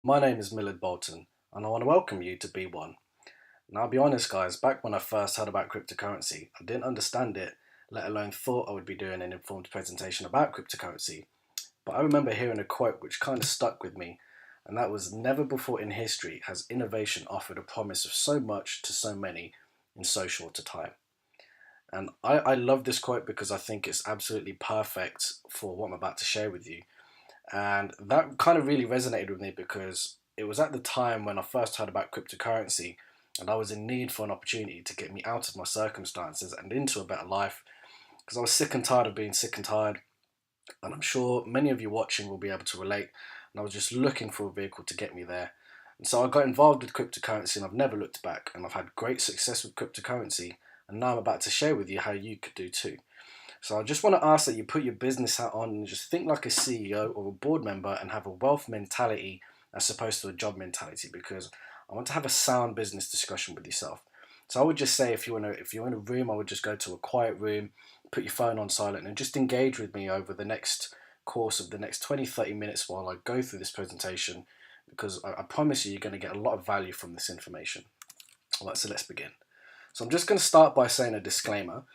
My name is Millard Bolton, and I want to welcome you to B1. Now, I'll be honest, guys, back when I first heard about cryptocurrency, I didn't understand it, let alone thought I would be doing an informed presentation about cryptocurrency. But I remember hearing a quote which kind of stuck with me, and that was, "Never before in history has innovation offered a promise of so much to so many in so short a time." And I love this quote because I think it's absolutely perfect for what I'm about to share with you. And that kind of really resonated with me because it was at the time when I first heard about cryptocurrency and I was in need for an opportunity to get me out of my circumstances and into a better life because I was sick and tired of being sick and tired. And I'm sure many of you watching will be able to relate. And I was just looking for a vehicle to get me there. And so I got involved with cryptocurrency and I've never looked back. And I've had great success with cryptocurrency. And now I'm about to share with you how you could do too. So I just want to ask that you put your business hat on and just think like a CEO or a board member and have a wealth mentality as opposed to a job mentality, because I want to have a sound business discussion with yourself. So I would just say if you're in a room, I would just go to a quiet room, put your phone on silent and just engage with me over the next course of the next 20-30 minutes while I go through this presentation, because I promise you're going to get a lot of value from this information. All right, so let's begin. So I'm just going to start by saying a disclaimer,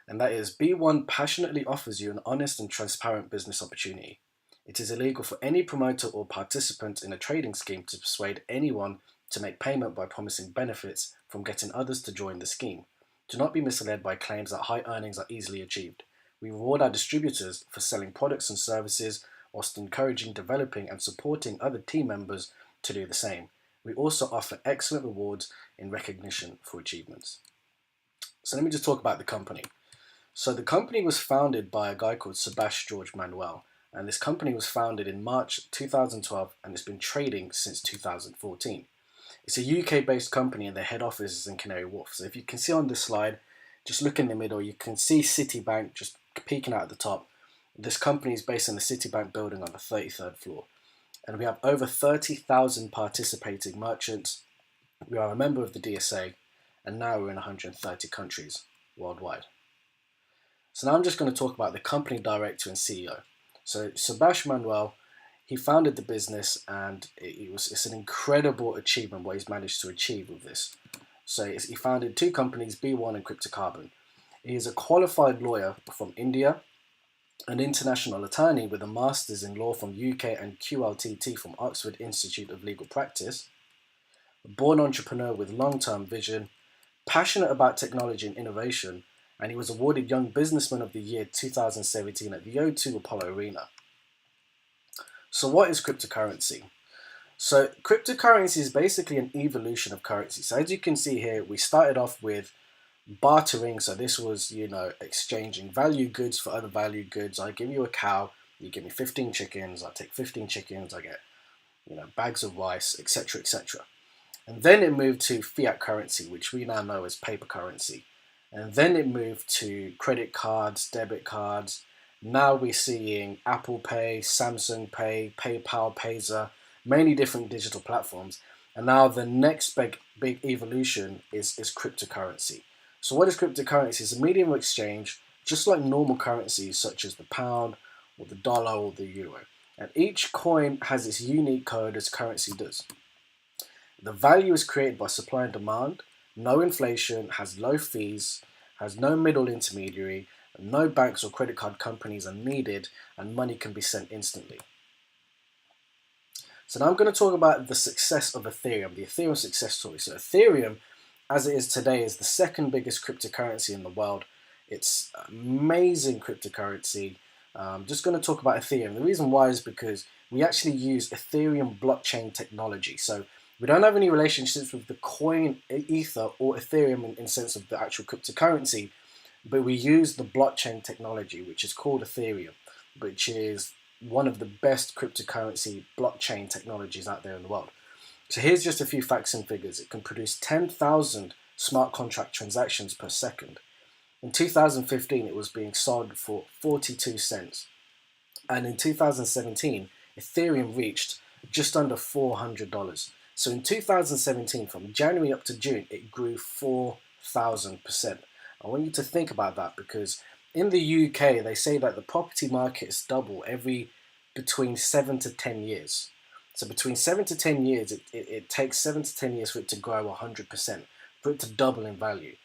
and that is B1 passionately offers you an honest and transparent business opportunity. It is illegal for any promoter or participant in a trading scheme to persuade anyone to make payment by promising benefits from getting others to join the scheme. Do not be misled by claims that high earnings are easily achieved. We reward our distributors for selling products and services whilst encouraging, developing and supporting other team members to do the same. We also offer excellent rewards in recognition for achievements. So let me just talk about the company. So the company was founded by a guy called Sebastian George Manuel, and this company was founded in March 2012 and it's been trading since 2014. It's a UK-based company and their head office is in Canary Wharf. So if you can see on this slide, just look in the middle, you can see Citibank just peeking out at the top. This company is based in the Citibank building on the 33rd floor. And we have over 30,000 participating merchants. We are a member of the DSA, and now we're in 130 countries worldwide. So now I'm just going to talk about the company director and CEO. So Sebastian Manuel, he founded the business and it's an incredible achievement what he's managed to achieve with this. So he founded two companies, B1 and Cryptocarbon. He is a qualified lawyer from India, an international attorney with a master's in law from UK and QLTT from Oxford Institute of Legal Practice, a born entrepreneur with long-term vision, passionate about technology and innovation, and he was awarded Young Businessman of the Year 2017 at the O2 Apollo Arena. So what is cryptocurrency? So cryptocurrency is basically an evolution of currency. So as you can see here, we started off with bartering. So this was, exchanging value goods for other value goods. I give you a cow, you give me 15 chickens, I take 15 chickens, I get, bags of rice, etc., etc. And then it moved to fiat currency, which we now know as paper currency. And then it moved to credit cards, debit cards. Now we're seeing Apple Pay, Samsung Pay, PayPal, Payza, many different digital platforms. And now the next big evolution is cryptocurrency. So what is cryptocurrency? It's a medium of exchange, just like normal currencies such as the pound or the dollar or the euro. And each coin has its unique code as currency does. The value is created by supply and demand, no inflation, has low fees, has no middle intermediary, no banks or credit card companies are needed, and money can be sent instantly. So now I'm going to talk about the success of Ethereum, the Ethereum success story. So Ethereum, as it is today, is the second biggest cryptocurrency in the world. It's amazing cryptocurrency. I'm just going to talk about Ethereum. The reason why is because we actually use Ethereum blockchain technology. So we don't have any relationships with the coin Ether or Ethereum in sense of the actual cryptocurrency, but we use the blockchain technology, which is called Ethereum, which is one of the best cryptocurrency blockchain technologies out there in the world. So here's just a few facts and figures. It can produce 10,000 smart contract transactions per second. In 2015, it was being sold for 42 cents. And in 2017, Ethereum reached just under $400. So in 2017, from January up to June, it grew 4,000%. I want you to think about that because in the UK, they say that the property market is double every between 7 to 10 years. So between 7 to 10 years, it takes 7 to 10 years for it to grow 100%, for it to double in value.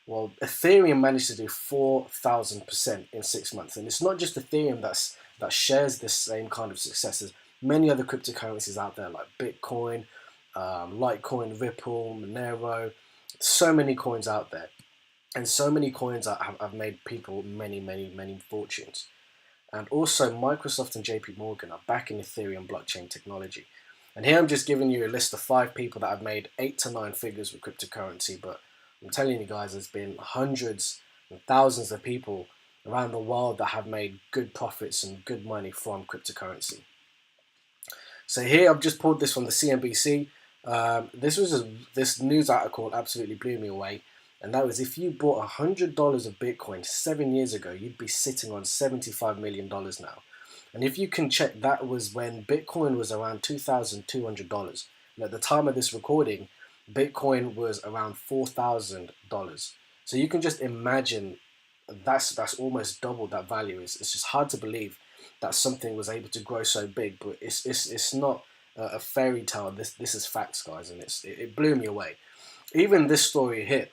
Well, Ethereum managed to do 4,000% in 6 months, and it's not just Ethereum that shares this same kind of success. There's many other cryptocurrencies out there like Bitcoin, Litecoin, Ripple, Monero. So many coins out there, and so many coins have made people many fortunes. And also, Microsoft and JP Morgan are backing Ethereum blockchain technology. And here I'm just giving you a list of 5 people that have made 8 to 9 figures with cryptocurrency, but I'm telling you guys, there's been hundreds and thousands of people around the world that have made good profits and good money from cryptocurrency. So here I've just pulled this from the CNBC. This news article absolutely blew me away. And that was, if you bought $100 of Bitcoin 7 years ago, you'd be sitting on $75 million now. And if you can check, that was when Bitcoin was around $2,200. And at the time of this recording, Bitcoin was around $4,000. So you can just imagine that's almost double that value. It's just hard to believe that something was able to grow so big, but it's not a fairy tale. This is facts, guys, and it blew me away. Even this story here.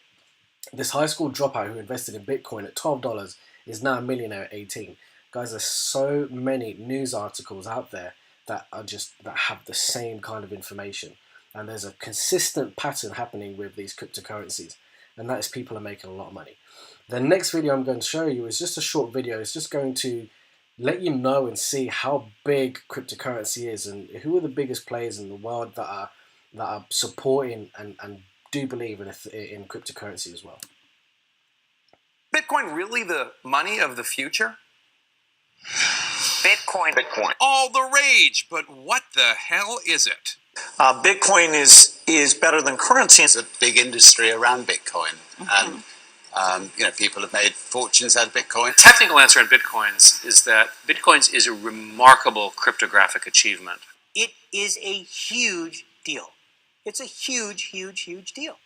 This high school dropout who invested in Bitcoin at $12 is now a millionaire at 18. Guys, there's so many news articles out there that have the same kind of information. And there's a consistent pattern happening with these cryptocurrencies. And that is people are making a lot of money. The next video I'm going to show you is just a short video. It's just going to let you know and see how big cryptocurrency is and who are the biggest players in the world that are supporting and do believe in cryptocurrency as well. Bitcoin really the money of the future? Bitcoin. All the rage, but what the hell is it? Bitcoin is better than currency. It's a big industry around Bitcoin, and people have made fortunes out of Bitcoin. Technical answer on Bitcoins is that Bitcoins is a remarkable cryptographic achievement. It is a huge deal. It's a huge deal.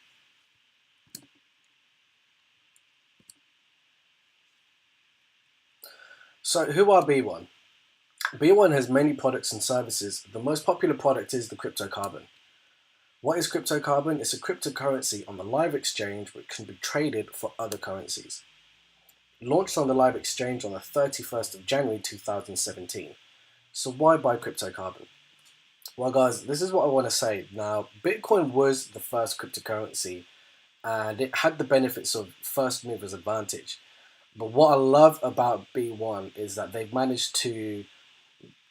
So who are B1? B1 has many products and services. The most popular product is the Cryptocarbon. What is Cryptocarbon? It's a cryptocurrency on the live exchange which can be traded for other currencies. Launched on the live exchange on the 31st of January 2017. So why buy Cryptocarbon? Well guys, this is what I want to say. Now, Bitcoin was the first cryptocurrency and it had the benefits of first mover's advantage. But what I love about B1 is that they've managed to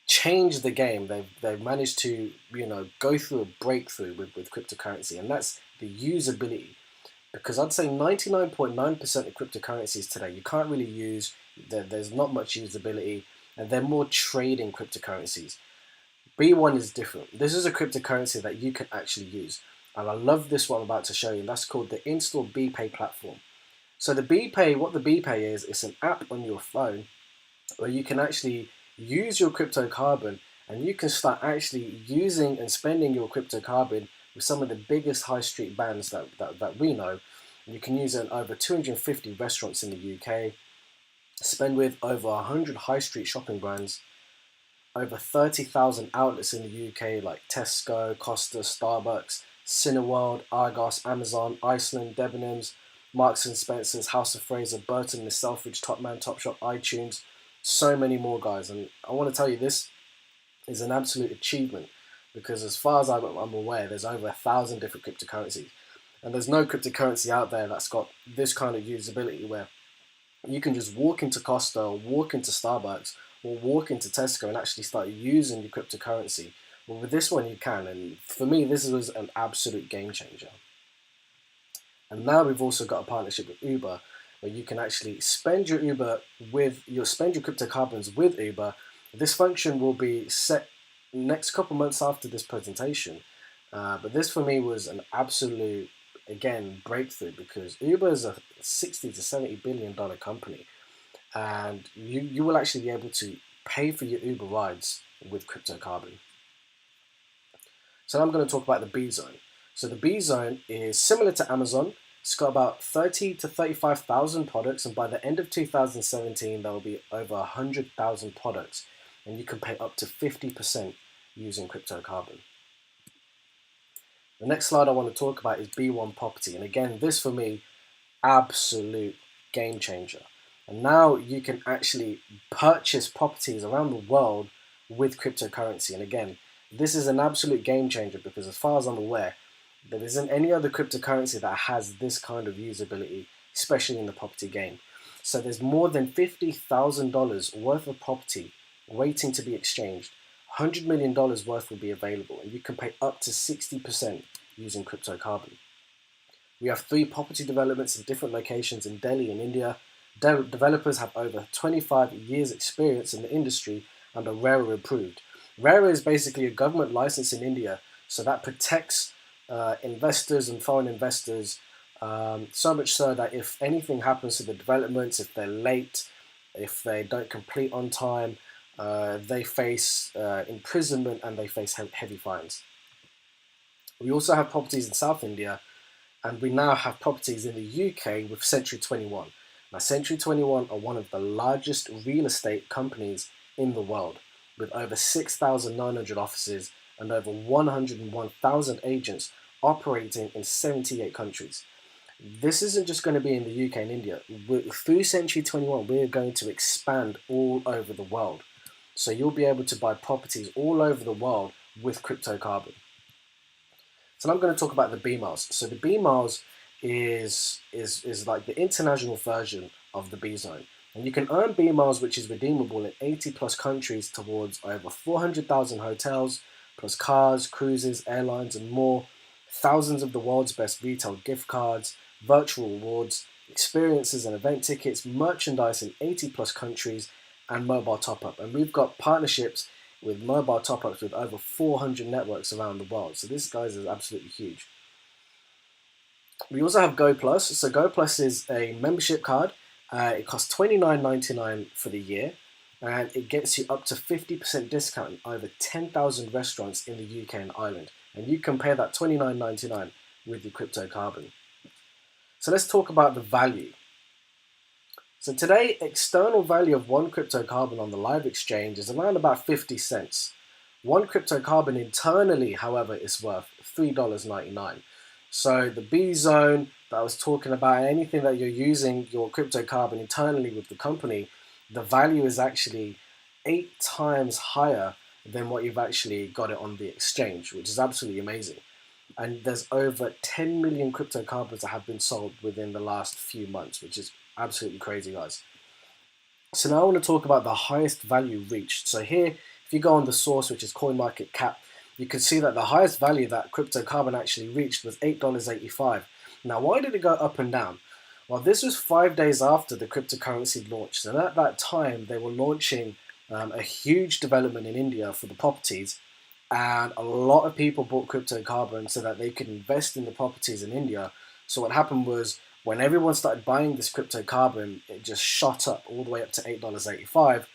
change the game. They've managed to, go through a breakthrough with cryptocurrency, and that's the usability. Because I'd say 99.9% of cryptocurrencies today, you can't really use, there's not much usability, and they're more trading cryptocurrencies. B1 is different. This is a cryptocurrency that you can actually use. And I love this one I'm about to show you. And that's called the Install BPay platform. So the BPay, what the BPay is, it's an app on your phone where you can actually use your Cryptocarbon and you can start actually using and spending your Cryptocarbon with some of the biggest high street brands that we know. You can use it in over 250 restaurants in the UK, spend with over 100 high street shopping brands, over 30,000 outlets in the UK like Tesco, Costa, Starbucks, Cineworld, Argos, Amazon, Iceland, Debenhams, Marks and Spencer's, House of Fraser, Burton, The Selfridge, Topman, Topshop, iTunes, so many more, guys. And I want to tell you, this is an absolute achievement because as far as I'm aware, there's over 1,000 different cryptocurrencies. And there's no cryptocurrency out there that's got this kind of usability where you can just walk into Costa or walk into Starbucks or walk into Tesco and actually start using your cryptocurrency. Well, with this one you can, and for me this was an absolute game changer. And now we've also got a partnership with Uber where you can actually spend your cryptocarbons with Uber. This function will be set next couple months after this presentation. But this for me was an absolute, again, breakthrough because Uber is a $60 to $70 billion company. And you will actually be able to pay for your Uber rides with Cryptocarbon. So now I'm going to talk about the B Zone. So the B Zone is similar to Amazon. It's got about 30 to 35,000 products, and by the end of 2017 there will be over 100,000 products, and you can pay up to 50% using Cryptocarbon. The next slide I want to talk about is B1 property. And again, this for me, absolute game changer. And now you can actually purchase properties around the world with cryptocurrency. And again, this is an absolute game changer because as far as I'm aware, there isn't any other cryptocurrency that has this kind of usability, especially in the property game. So there's more than $50,000 worth of property waiting to be exchanged. $100 million worth will be available, and you can pay up to 60% using Cryptocarbon. We have 3 property developments in different locations in Delhi in India. Developers have over 25 years experience in the industry and are RERA approved. RERA is basically a government license in India, so that protects investors and foreign investors, so much so that if anything happens to the developments, if they're late, if they don't complete on time, they face imprisonment and they face heavy fines. We also have properties in South India, and we now have properties in the UK with Century 21. Now, Century 21 are one of the largest real estate companies in the world, with over 6,900 offices and over 101,000 agents operating in 78 countries. This isn't just going to be in the UK and India. Through Century 21, we're going to expand all over the world. So you'll be able to buy properties all over the world with Cryptocarbon. So now I'm going to talk about the B miles. So the B miles is like the international version of the B zone. And you can earn B miles, which is redeemable in 80 plus countries towards over 400,000 hotels, plus cars, cruises, airlines, and more. Thousands of the world's best retail gift cards, virtual rewards, experiences and event tickets, merchandise in 80 plus countries, and mobile top-up. And we've got partnerships with mobile top-ups with over 400 networks around the world. So this, guys, is absolutely huge. We also have Go Plus. So Go Plus is a membership card. It costs $29.99 for the year, and it gets you up to 50% discount in over 10,000 restaurants in the UK and Ireland. And you compare that $29.99 with your Cryptocarbon. So let's talk about the value. So today, external value of one Cryptocarbon on the live exchange is around about 50 cents. One Cryptocarbon internally, however, is worth $3.99. So the B zone that I was talking about, anything that you're using your Cryptocarbon internally with the company, the value is actually 8 times higher than what you've actually got it on the exchange, which is absolutely amazing. And there's over 10 million Cryptocarbons that have been sold within the last few months, which is absolutely crazy, guys. So now I want to talk about the highest value reached. So here, if you go on the source, which is CoinMarketCap, you can see that the highest value that Cryptocarbon actually reached was $8.85. Now, why did it go up and down? Well, this was 5 days after the cryptocurrency launched. And at that time, they were launching a huge development in India for the properties. And a lot of people bought Cryptocarbon so that they could invest in the properties in India. So what happened was, when everyone started buying this Cryptocarbon, it just shot up all the way up to $8.85.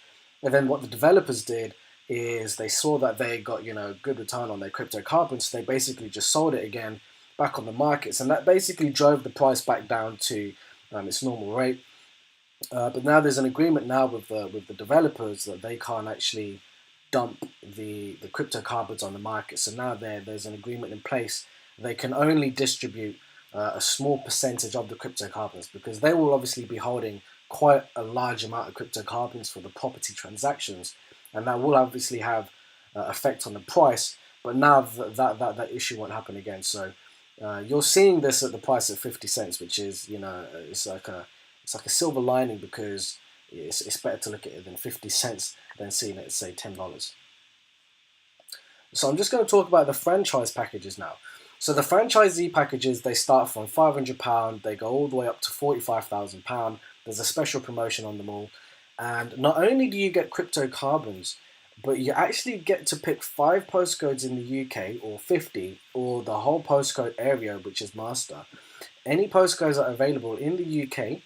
And then what the developers did is they saw that they got, good return on their Cryptocarbon, so they basically just sold it again back on the markets, and that basically drove the price back down to its normal rate. But now there's an agreement now with the developers that they can't actually dump the Cryptocarbons on the market. So now there's an agreement in place. They can only distribute a small percentage of the Cryptocarbons, because they will obviously be holding quite a large amount of Cryptocarbons for the property transactions, and that will obviously have effect on the price. But now that issue won't happen again. So you're seeing this at the price of 50 cents, which is it's like a silver lining, because it's better to look at it than 50 cents than seeing it at, say, $10. So I'm just going to talk about the franchise packages now. So the franchisee packages, they start from £500, they go all the way up to £45,000. There's a special promotion on them all. And not only do you get Cryptocarbons, but you actually get to pick 5 postcodes in the UK, or 50, or the whole postcode area, which is master. Any postcodes that are available in the UK.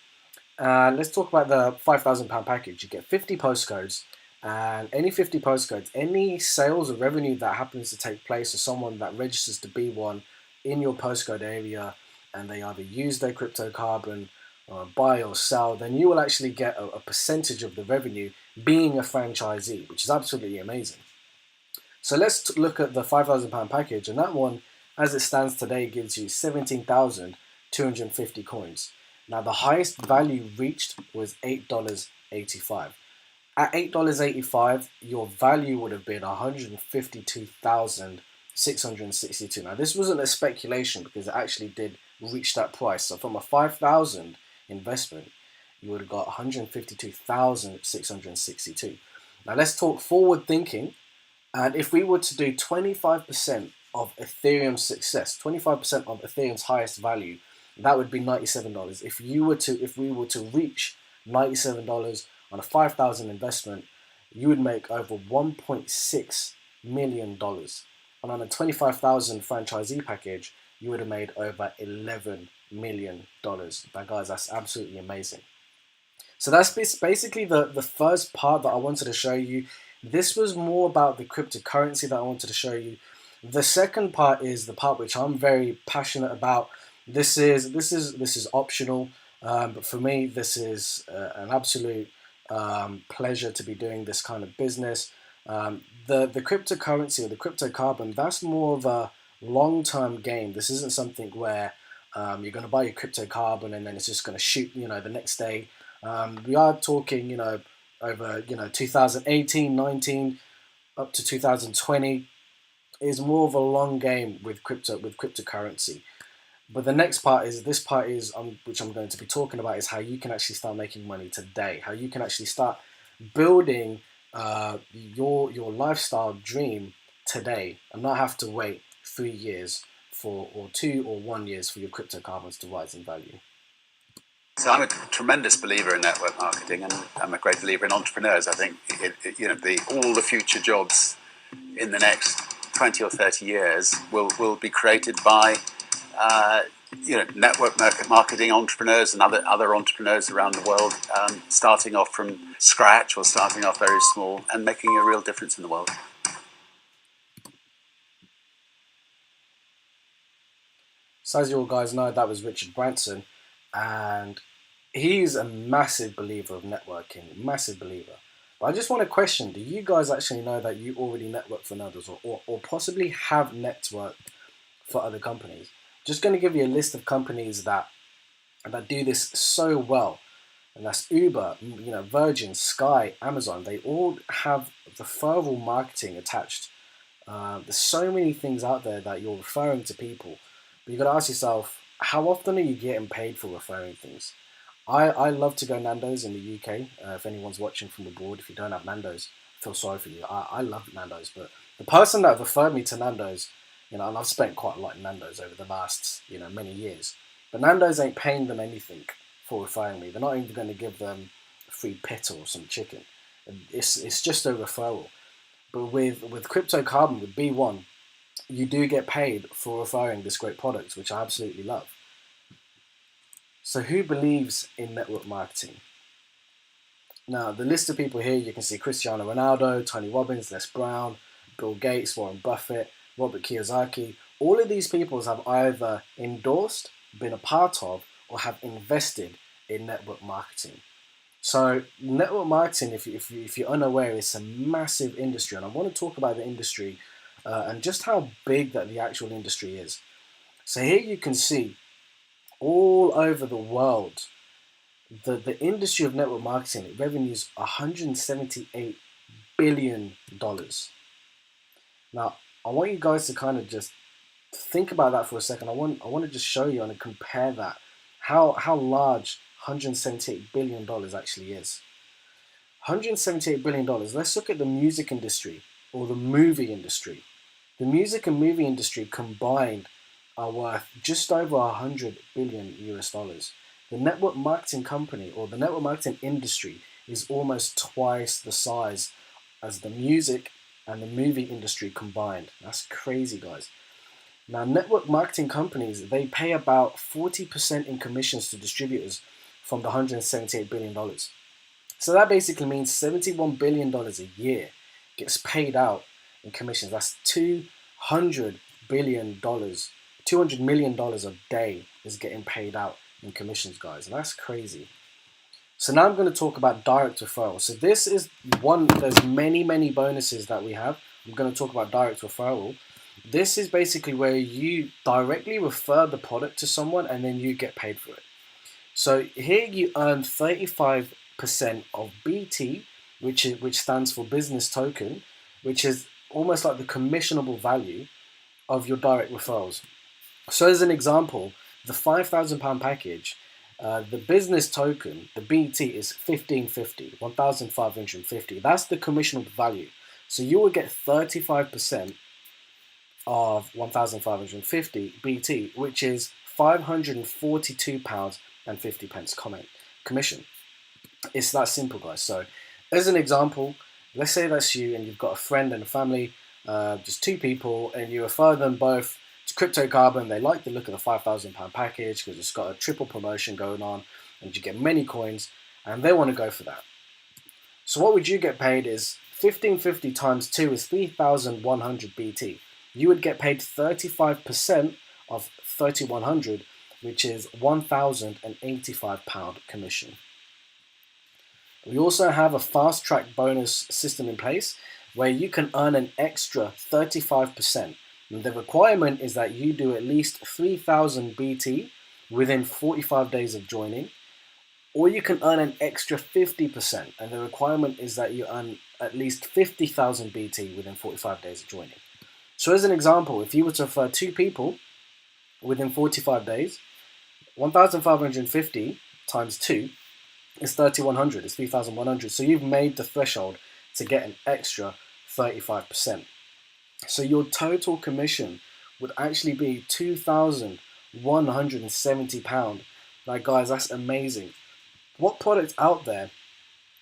Let's talk about the £5,000 package. You get 50 postcodes, and any 50 postcodes, any sales or revenue that happens to take place, or someone that registers to be one in your postcode area, and they either use their Cryptocarbon or buy or sell, then you will actually get a percentage of the revenue being a franchisee, which is absolutely amazing. So let's look at the £5,000 package, and that one, as it stands today, gives you 17,250 coins. Now, the highest value reached was $8.85. At $8.85, your value would have been 152,662. Now, this wasn't a speculation because it actually did reach that price. So from a 5,000 investment, you would have got 152,662. Now, let's talk forward thinking. And if we were to do 25% of Ethereum's success, 25% of Ethereum's highest value, that would be $97. If we were to reach $97 on a 5,000 investment, you would make over $1.6 million. And on a 25,000 franchisee package, you would have made over $11 million. Now, guys, that's absolutely amazing. So that's basically the first part that I wanted to show you. This was more about the cryptocurrency that I wanted to show you. The second part is the part which I'm very passionate about. This is optional, but for me, this is an absolute pleasure to be doing this kind of business. The cryptocurrency or the cryptocarbon, that's more of a long-term game. This isn't something where you're going to buy your cryptocarbon and then it's just going to shoot, the next day. We are talking, over 2018, 19, up to 2020 is more of a long game with cryptocurrency. But the next part is which I'm going to be talking about, is how you can actually start making money today. How you can actually start building your lifestyle dream today, and not have to wait 3 years or 2 or 1 years for your cryptocarbons to rise in value. So I'm a tremendous believer in network marketing, and I'm a great believer in entrepreneurs. I think all the future jobs in the next 20 or 30 years will be created by network marketing entrepreneurs and other entrepreneurs around the world, starting off from scratch or starting off very small and making a real difference in the world. So as you all guys know, that was Richard Branson, and he's a massive believer of networking, massive believer. But I just want to question, do you guys actually know that you already network for others, or possibly have networked for other companies? Just going to give you a list of companies that do this so well, and that's Uber, Virgin, Sky, Amazon. They all have referral marketing attached. There's so many things out there that you're referring to people, but you got to ask yourself, how often are you getting paid for referring things? I love to go Nando's in the UK. If anyone's watching from abroad, if you don't have Nando's, I feel sorry for you. I love Nando's, but the person that referred me to Nando's, and I've spent quite a lot in Nando's over the last, many years. But Nando's ain't paying them anything for referring me. They're not even going to give them a free pita or some chicken. It's just a referral. But with Cryptocarbon, with B1, you do get paid for referring this great product, which I absolutely love. So who believes in network marketing? Now, the list of people here, you can see Cristiano Ronaldo, Tony Robbins, Les Brown, Bill Gates, Warren Buffett, Robert Kiyosaki. All of these people have either endorsed, been a part of, or have invested in network marketing. So network marketing, if you're unaware, it's a massive industry. And I want to talk about the industry and just how big that the actual industry is. So here you can see all over the world, the industry of network marketing, it revenues $178 billion. Now, I want you guys to kind of just think about that for a second. I want to just show you and compare that, how large $178 billion actually is. $178 billion. Let's look at the music industry or the movie industry. The music and movie industry combined are worth just over $100 billion US. The network marketing company or the network marketing industry is almost twice the size as the music and the movie industry combined. That's crazy, guys. Now, network marketing companies, they pay about 40% in commissions to distributors from the $178 billion. So that basically means $71 billion a year gets paid out in commissions. That's $200 million a day is getting paid out in commissions, guys. And that's crazy. So now I'm going to talk about direct referral. So this is one, there's many bonuses that we have. I'm going to talk about direct referral. This is basically where you directly refer the product to someone and then you get paid for it. So here you earn 35% of BT, which stands for business token, which is almost like the commissionable value of your direct referrals. So as an example, the £5,000 package, the business token, the BT is 1,550. That's the commissionable value. So you will get 35% of 1,550 BT, which is £542.50 commission. It's that simple, guys. So as an example, let's say that's you and you've got a friend and a family, just two people, and you refer them both to Cryptocarbon. They like the look of the £5,000 package because it's got a triple promotion going on and you get many coins, and they want to go for that. So what would you get paid is 1,550 times 2 is 3,100 BT. You would get paid 35% of 3,100, which is £1,085 commission. We also have a fast track bonus system in place where you can earn an extra 35%. And the requirement is that you do at least 3,000 BT within 45 days of joining, or you can earn an extra 50%. And the requirement is that you earn at least 50,000 BT within 45 days of joining. So as an example, if you were to refer 2 people within 45 days, 1,550 times 2 is 3,100, it's 3,100. So you've made the threshold to get an extra 35%. So your total commission would actually be £2,170. Like, guys, that's amazing. What product out there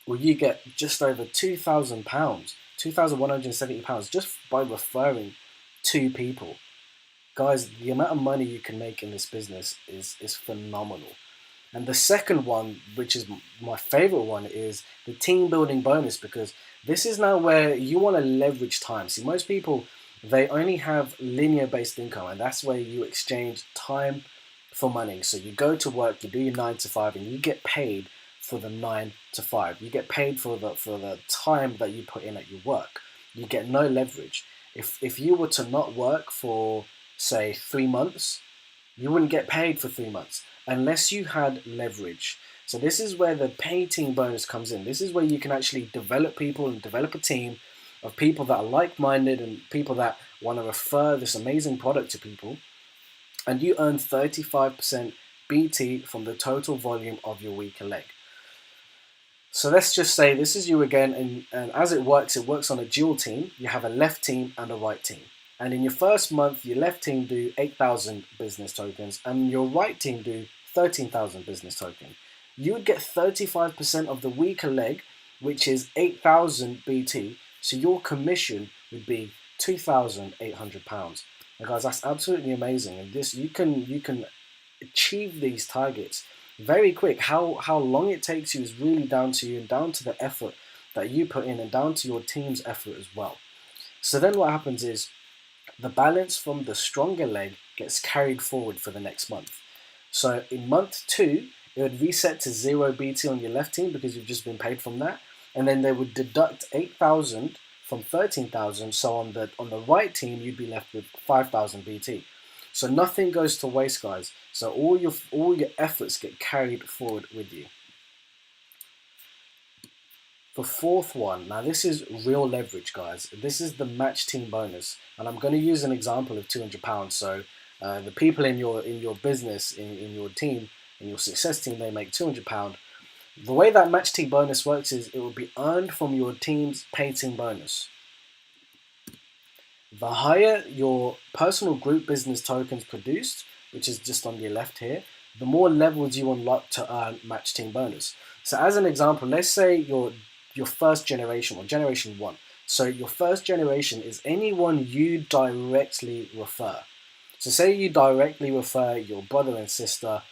will you get just over £2,000, £2,170 just by referring 2 people? Guys, the amount of money you can make in this business is phenomenal. And the second one, which is my favorite one, is the team building bonus, because this is now where you want to leverage time. See, most people, they only have linear based income, and that's where you exchange time for money. So you go to work, you do your 9 to 5, and you get paid for the 9 to 5. You get paid for the time that you put in at your work. You get no leverage. If you were to not work for, say, 3 months, you wouldn't get paid for 3 months unless you had leverage. So this is where the pay team bonus comes in. This is where you can actually develop people and develop a team of people that are like-minded and people that want to refer this amazing product to people. And you earn 35% BT from the total volume of your weaker leg. So let's just say this is you again, and as it works on a dual team. You have a left team and a right team. And in your first month, your left team do 8,000 business tokens and your right team do 13,000 business tokens. You would get 35% of the weaker leg, which is 8,000 BT. So your commission would be £2,800. And guys, that's absolutely amazing. And this you can achieve these targets very quick. How long it takes you is really down to you and down to the effort that you put in and down to your team's effort as well. So then what happens is the balance from the stronger leg gets carried forward for the next month. So in month 2, it would reset to 0 BT on your left team because you've just been paid from that. And then they would deduct 8,000 from 13,000. So on the right team, you'd be left with 5,000 BT. So nothing goes to waste, guys. So all your efforts get carried forward with you. The fourth one, now this is real leverage, guys. This is the match team bonus, and I'm going to use an example of £200. So the people in your business, in your team, in your success team, they make £200. The way that match team bonus works is it will be earned from your team's pay team bonus. The higher your personal group business tokens produced, which is just on your left here, the more levels you unlock to earn match team bonus. So as an example, let's say your first generation, or generation 1. So your first generation is anyone you directly refer. So say you directly refer your brother and sister,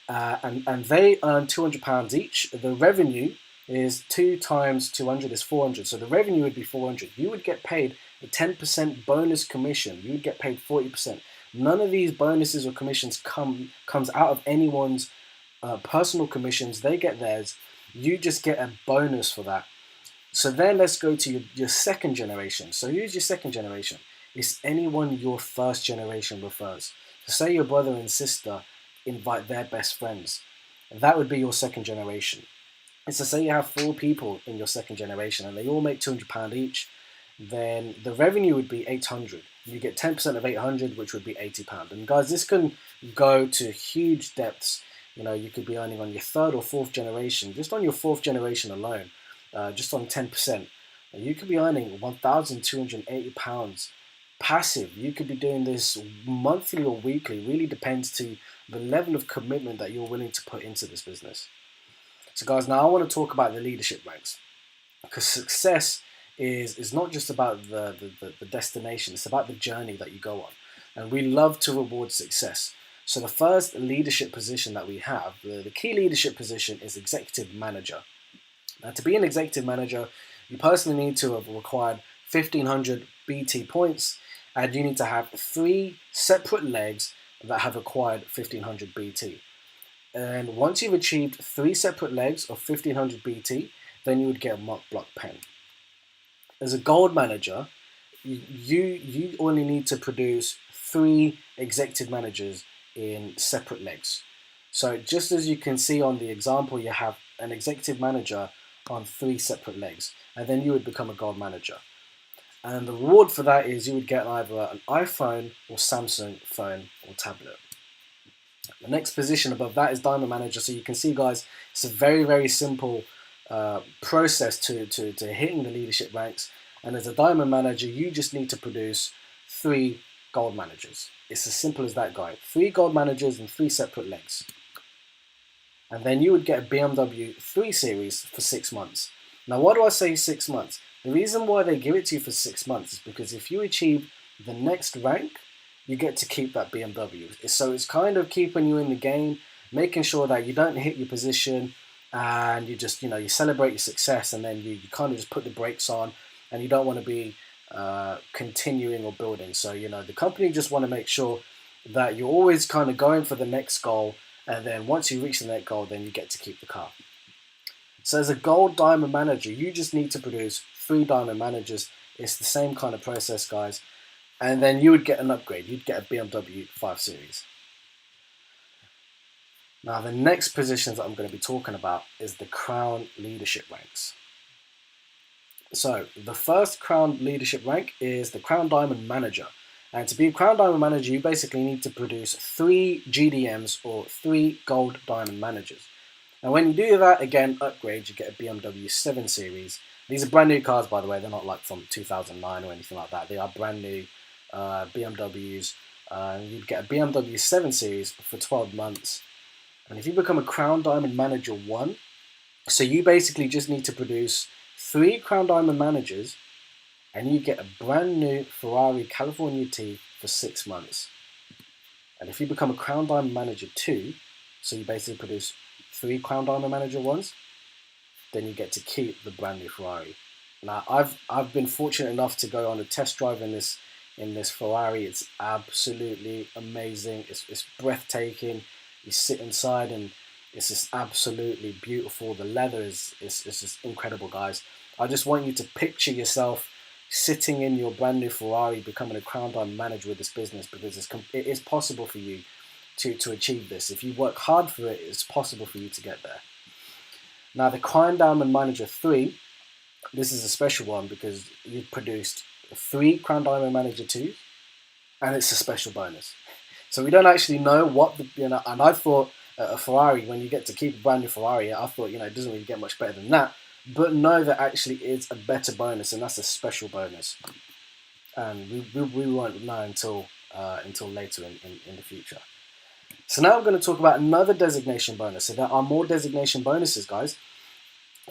and they earn £200 each. The revenue is 2 times 200 is 400. So the revenue would be 400. You would get paid a 10% bonus commission. You would get paid 40%. None of these bonuses or commissions comes out of anyone's personal commissions. They get theirs. You just get a bonus for that. So then let's go to your second generation. So who's your second generation? It's anyone your first generation refers. So say your brother and sister invite their best friends. That would be your second generation. And so say you have 4 people in your second generation and they all make £200 each, then the revenue would be 800. You get 10% of 800, which would be £80. And guys, this can go to huge depths. You know, you could be earning on your 3rd or 4th generation, just on your 4th generation alone, just on 10%. You could be earning £1,280 passive. You could be doing this monthly or weekly. Really depends to the level of commitment that you're willing to put into this business. So guys, now I want to talk about the leadership ranks, because success is not just about the destination, it's about the journey that you go on. And we love to reward success. So the first leadership position that we have, the key leadership position, is executive manager. Now, to be an executive manager, you personally need to have required 1,500 BT points, and you need to have 3 separate legs that have acquired 1,500 BT. And once you've achieved 3 separate legs of 1,500 BT, then you would get a mark block pen. As a gold manager, you only need to produce 3 executive managers in separate legs. So just as you can see on the example, you have an executive manager on 3 separate legs, and then you would become a gold manager. And the reward for that is you would get either an iPhone or Samsung phone or tablet. The next position above that is diamond manager. So you can see, guys, it's a very, very simple process to hitting the leadership ranks. And as a diamond manager, you just need to produce 3 gold managers. It's as simple as that, guy. 3 gold managers and 3 separate legs. And then you would get a BMW 3 Series for 6 months. Now, why do I say 6 months? The reason why they give it to you for 6 months is because if you achieve the next rank, you get to keep that BMW. So it's kind of keeping you in the game, making sure that you don't hit your position and you just, you celebrate your success, and then you kind of just put the brakes on, and you don't want to be continuing or building. So, the company just want to make sure that you're always kind of going for the next goal, and then once you reach the next goal, then you get to keep the car. So as a gold diamond manager, you just need to produce 3 diamond managers. It's the same kind of process, guys. And then you would get an upgrade. You'd get a BMW 5 Series. Now, the next positions that I'm going to be talking about is the crown leadership ranks. So the first crown leadership rank is the crown diamond manager. And to be a crown diamond manager, you basically need to produce 3 GDMs or 3 gold diamond managers. And when you do that, again, upgrade, you get a BMW 7 Series. These are brand new cars, by the way. They're not like from 2009 or anything like that. They are brand new BMWs. You'd get a BMW 7 Series for 12 months. And if you become a Crown Diamond Manager 1, so you basically just need to produce 3 Crown Diamond Managers, and you get a brand new Ferrari California T for 6 months. And if you become a Crown Diamond Manager 2, so you basically produce 3 Crown Diamond Manager 1s, then you get to keep the brand new Ferrari. Now, I've been fortunate enough to go on a test drive in this Ferrari. It's absolutely amazing. It's breathtaking. You sit inside and it's just absolutely beautiful. The leather is just incredible, guys. I just want you to picture yourself sitting in your brand new Ferrari, becoming a Crown Diamond Manager with this business, because it is possible for you to achieve this. If you work hard for it, it's possible for you to get there. Now, the Crown Diamond Manager 3, this is a special one because you've produced 3 Crown Diamond Manager 2s, and it's a special bonus. So we don't actually know what and I thought a Ferrari, when you get to keep a brand new Ferrari, I thought, it doesn't really get much better than that. But no, that actually is a better bonus, and that's a special bonus. And we won't know until later in the future. So now I'm going to talk about another designation bonus. So there are more designation bonuses, guys.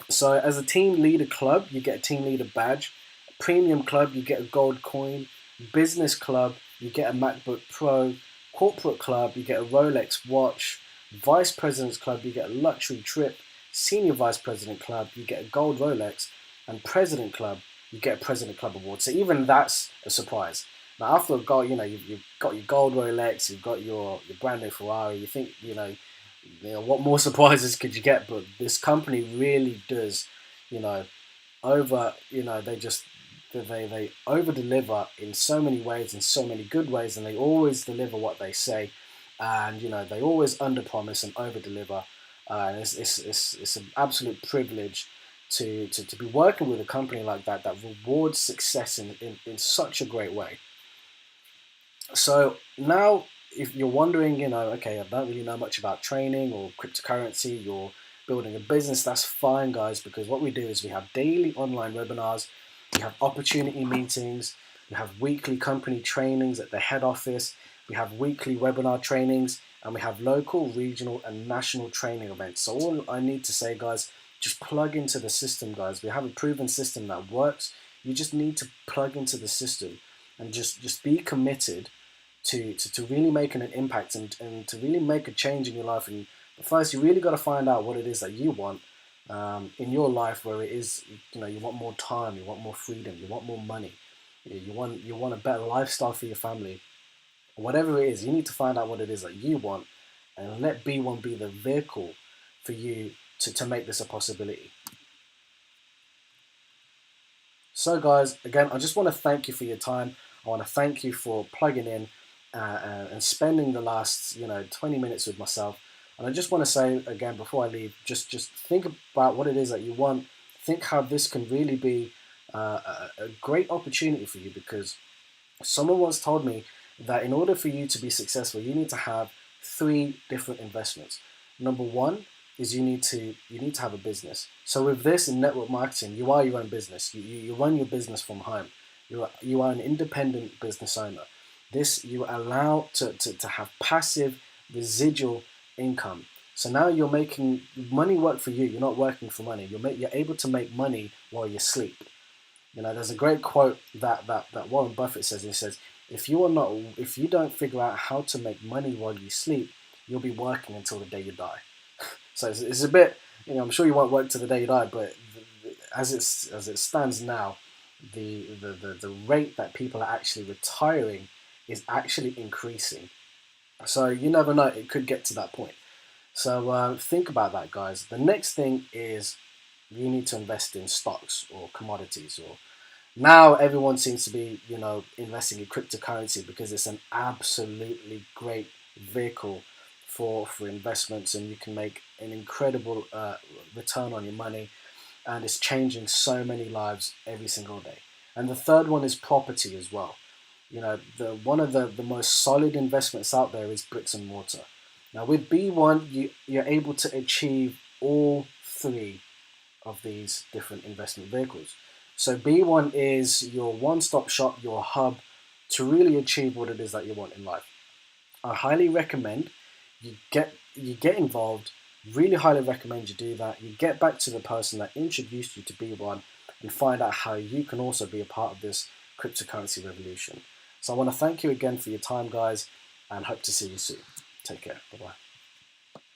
So as a team leader club, you get a team leader badge. Premium club, you get a gold coin. Business club, you get a MacBook Pro. Corporate club, you get a Rolex watch. Vice President's club, you get a luxury trip. Senior Vice President club, you get a gold Rolex. And President club, you get a President Club award. So even that's a surprise. Now, after a gold, you've got your gold Rolex, you've got your brand new Ferrari. You think, what more surprises could you get? But this company really does, over, they over deliver in so many ways, in so many good ways, and they always deliver what they say, and they always under promise and over deliver. And it's an absolute privilege to be working with a company like that rewards success in such a great way. So now, if you're wondering, okay, I don't really know much about trading or cryptocurrency, you're building a business, that's fine, guys, because what we do is we have daily online webinars, we have opportunity meetings, we have weekly company trainings at the head office, we have weekly webinar trainings, and we have local, regional, and national training events. So all I need to say, guys, just plug into the system, guys. We have a proven system that works. You just need to plug into the system and just be committed to really making an impact and to really make a change in your life. And first, you really got to find out what it is that you want in your life, where it is, you want more time, you want more freedom, you want more money, you want a better lifestyle for your family. Whatever it is, you need to find out what it is that you want and let B1 be the vehicle for you to make this a possibility. So guys, again, I just want to thank you for your time. I want to thank you for plugging in and spending the last 20 minutes with myself. And I just want to say again before I leave, just think about what it is that you want. Think how this can really be a great opportunity for you, because someone once told me that in order for you to be successful, you need to have 3 different investments. Number 1 is you need to have a business. So with this in network marketing, you are your own business. You run your business from home. You are an independent business owner. This you allow to have passive residual income. So now you're making money work for you. You're not working for money. You're able to make money while you sleep. There's a great quote that Warren Buffett says. He says, if you don't figure out how to make money while you sleep, you'll be working until the day you die. So it's a bit, I'm sure you won't work to the day you die, but as it stands now, the rate that people are actually retiring is actually increasing. So you never know, it could get to that point. So think about that, guys. The next thing is you need to invest in stocks or commodities. Or now everyone seems to be, investing in cryptocurrency because it's an absolutely great vehicle for investments, and you can make an incredible return on your money, and it's changing so many lives every single day. And the third one is property as well. One of the most solid investments out there is bricks and mortar. Now with B1, you're able to achieve all 3 of these different investment vehicles. So B1 is your one-stop shop, your hub to really achieve what it is that you want in life. I highly recommend you get involved. Really highly recommend you do that. You get back to the person that introduced you to B1 and find out how you can also be a part of this cryptocurrency revolution. So I want to thank you again for your time, guys, and hope to see you soon. Take care. Bye-bye.